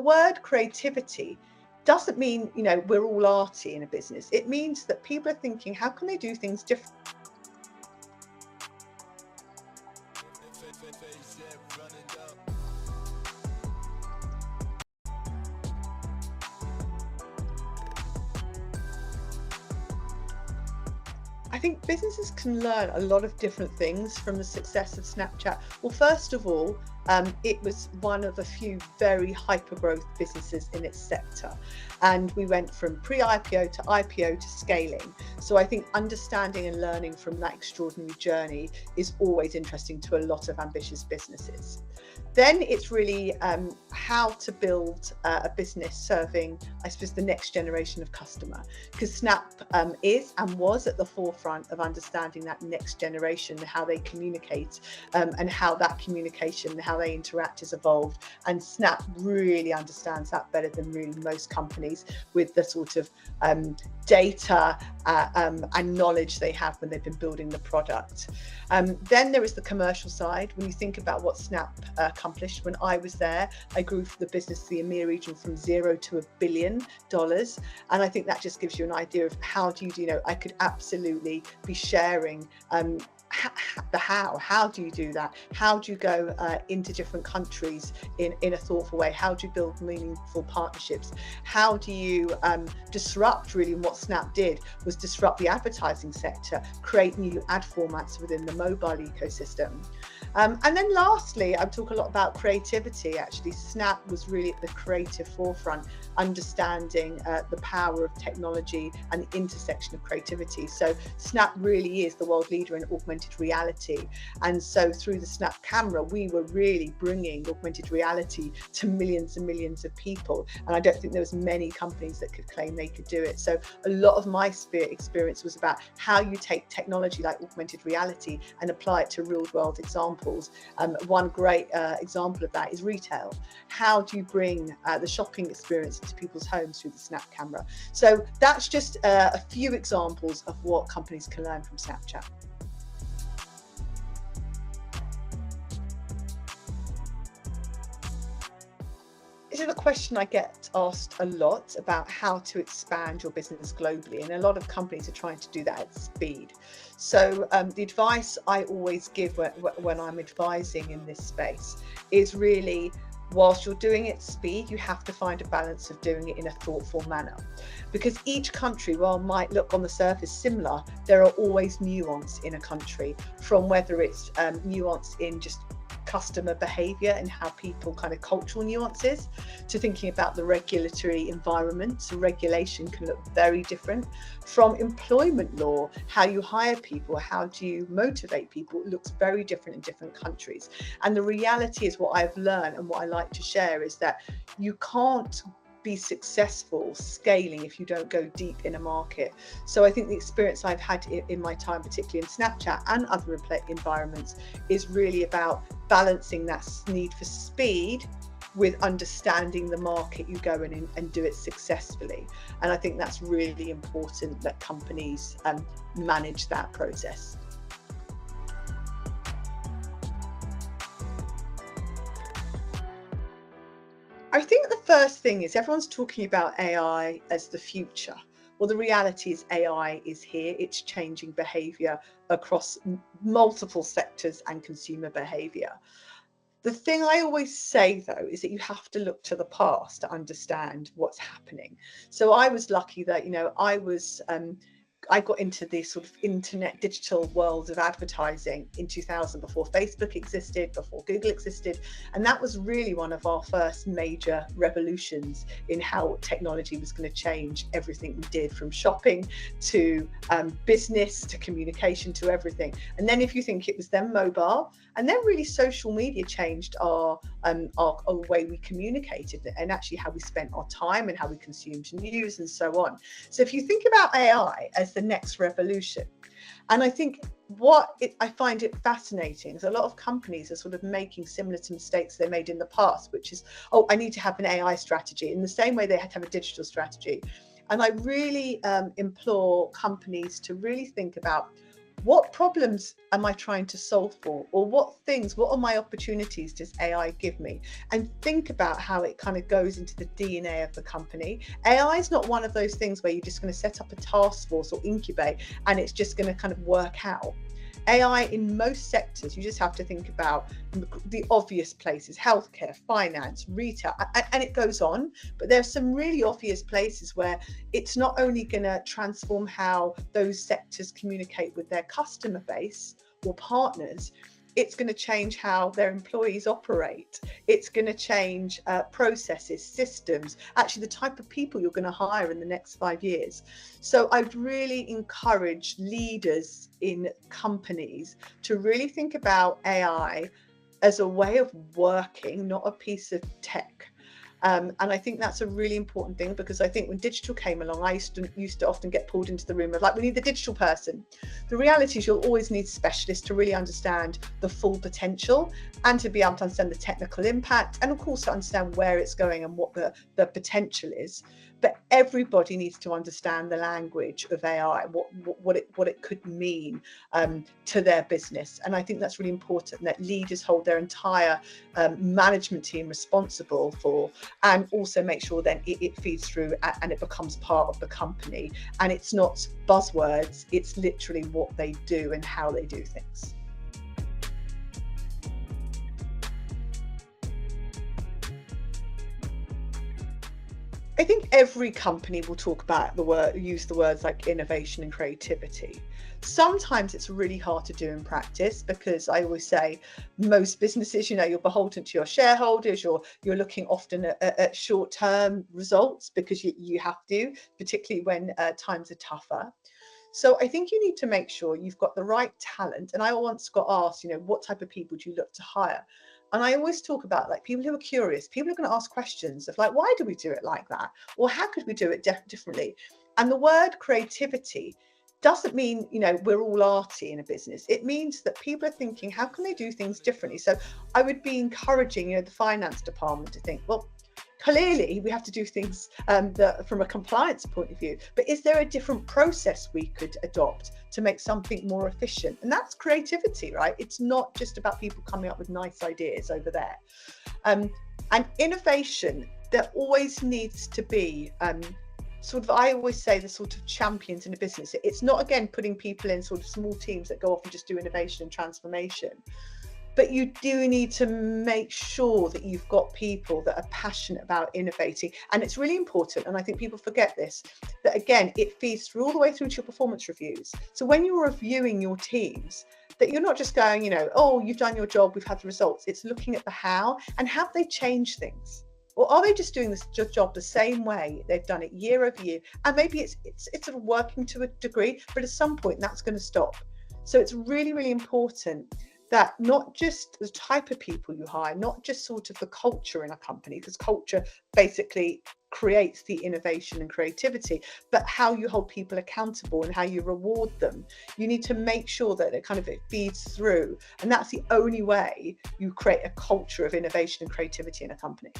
word creativity doesn't mean, you know, we're all arty in a business. It means that people are thinking, how can they do things differently? I think businesses can learn a lot of different things from the success of Snapchat. Well, first of all, it was one of a few very hyper-growth businesses in its sector. And we went from pre-IPO to IPO to scaling. So I think understanding and learning from that extraordinary journey is always interesting to a lot of ambitious businesses. Then it's really how to build a business serving, I suppose, the next generation of customer. Because Snap is and was at the forefront of understanding that next generation, how they communicate and how that communication, how they interact has evolved. And Snap really understands that better than really most companies, with the sort of data and knowledge they have when they've been building the product. Then there is the commercial side. When you think about what Snap accomplished, when I was there, I grew the business to the EMEA region from $0 to $1 billion. And I think that just gives you an idea of how do you know, I could absolutely be sharing how do you do that? How do you go into different countries in a thoughtful way? How do you build meaningful partnerships? How do you disrupt, really, and what Snap did was disrupt the advertising sector, create new ad formats within the mobile ecosystem. And then lastly, I talk a lot about creativity. Actually, Snap was really at the creative forefront, understanding the power of technology and the intersection of creativity. So Snap really is the world leader in augmented reality. And so through the Snap camera, we were really bringing augmented reality to millions and millions of people. And I don't think there was many companies that could claim they could do it. So a lot of my experience was about how you take technology like augmented reality and apply it to real world examples. One great example of that is retail. How do you bring the shopping experience into people's homes through the Snap camera? So that's just a few examples of what companies can learn from Snapchat. This is a question I get asked a lot, about how to expand your business globally, and a lot of companies are trying to do that at speed. So the advice I always give when I'm advising in this space is really, whilst you're doing it at speed, you have to find a balance of doing it in a thoughtful manner. Because each country, while might look on the surface similar, there are always nuance in a country, from whether it's nuance in just customer behavior and how people kind of cultural nuances, to thinking about the regulatory environment. So regulation can look very different. From employment law, how you hire people, how do you motivate people, it looks very different in different countries. And the reality is, what I've learned and what I like to share is that you can't be successful scaling if you don't go deep in a market. So I think the experience I've had in my time, particularly in Snapchat and other environments, is really about balancing that need for speed with understanding the market you go in and do it successfully. And I think that's really important that companies manage that process. I think the first thing is, everyone's talking about AI as the future. Well, the reality is AI is here. It's changing behavior across multiple sectors and consumer behavior. The thing I always say, though, is that you have to look to the past to understand what's happening. So I was lucky that, you know, I got into the sort of internet digital world of advertising in 2000, before Facebook existed, before Google existed. And that was really one of our first major revolutions in how technology was going to change everything we did, from shopping to business to communication to everything. And then if you think, it was then mobile, and then really social media changed our way we communicated, and actually how we spent our time and how we consumed news and so on. So if you think about AI as the next revolution, and I think I find it fascinating is a lot of companies are sort of making similar to mistakes they made in the past, which is, oh, I need to have an AI strategy in the same way they had to have a digital strategy. And I really implore companies to really think about, what problems am I trying to solve for? Or what are my opportunities does AI give me? And think about how it kind of goes into the DNA of the company. AI is not one of those things where you're just going to set up a task force or incubate and it's just going to kind of work out. AI in most sectors, you just have to think about the obvious places: healthcare, finance, retail, and it goes on. But there's some really obvious places where it's not only going to transform how those sectors communicate with their customer base or partners, it's going to change how their employees operate. It's going to change processes, systems, actually the type of people you're going to hire in the next 5 years. So I'd really encourage leaders in companies to really think about AI as a way of working, not a piece of tech. And I think that's a really important thing, because I think when digital came along, I used to often get pulled into the room of like, we need the digital person. The reality is you'll always need specialists to really understand the full potential and to be able to understand the technical impact, and of course to understand where it's going and what the potential is. But everybody needs to understand the language of AI, what it could mean to their business. And I think that's really important, that leaders hold their entire management team responsible for, and also make sure then it feeds through and it becomes part of the company. And it's not buzzwords, it's literally what they do and how they do things. I think every company will talk about use the words like innovation and creativity. Sometimes it's really hard to do in practice, because I always say most businesses, you're beholden to your shareholders, you're looking often at short-term results because you have to, particularly when times are tougher. So I think you need to make sure you've got the right talent. And I once got asked, what type of people do you look to hire? And I always talk about like people who are curious, people who are going to ask questions of like, why do we do it like that? Or how could we do it differently? And the word creativity doesn't mean, we're all arty in a business. It means that people are thinking, how can they do things differently? So I would be encouraging, the finance department to think, well, clearly we have to do things from a compliance point of view, but is there a different process we could adopt to make something more efficient? And that's creativity, right? It's not just about people coming up with nice ideas over there. And innovation, there always needs to be I always say the sort of champions in a business. It's not, again, putting people in sort of small teams that go off and just do innovation and transformation. But you do need to make sure that you've got people that are passionate about innovating. And it's really important, and I think people forget this, that again, it feeds through all the way through to your performance reviews. So when you're reviewing your teams, that you're not just going, oh, you've done your job, we've had the results. It's looking at the how, and have they changed things? Or are they just doing this job the same way they've done it year over year? And maybe it's sort of working to a degree, but at some point that's going to stop. So it's really, really important that not just the type of people you hire, not just sort of the culture in a company, because culture basically creates the innovation and creativity, but how you hold people accountable and how you reward them. You need to make sure that it feeds through. And that's the only way you create a culture of innovation and creativity in a company.